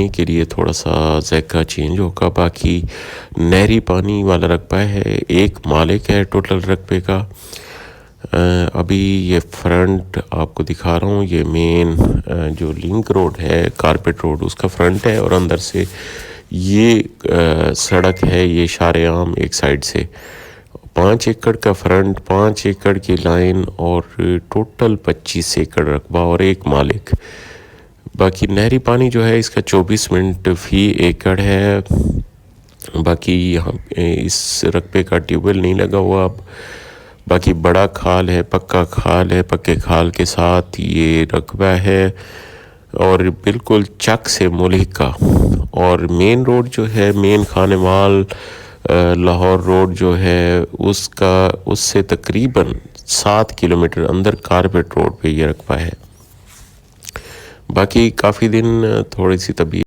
पानी के लिए थोड़ा सा ज़ायका चेंज होगा। बाकी नहरी पानी वाला रकबा है, एक मालिक है टोटल रकबे का। अभी ये फ्रंट आपको दिखा रहा हूँ, ये मेन जो लिंक रोड है कारपेट रोड उसका फ्रंट है, और अंदर से ये सड़क है, ये शारेआम एक साइड से 5 एकड़ का फ्रंट, 5 एकड़ की लाइन, और टोटल 25 एकड़ रकबा और एक मालिक। बाकी नहरी पानी जो है इसका 24 मिनट फी एकड़ है। बाकी यहाँ इस रकबे का ट्यूबवेल नहीं लगा हुआ अब। बाकी बड़ा खाल है, पक्का खाल है, पक्के खाल के साथ ये रकबा है, और बिल्कुल चक से मुल्क का। और मेन रोड जो है, मेन खानेवाल लाहौर रोड जो है उसका, उससे तकरीबन 7 किलोमीटर अंदर कारपेट रोड पे ये रकबा है। बाकी काफ़ी दिन थोड़ी सी तबीयत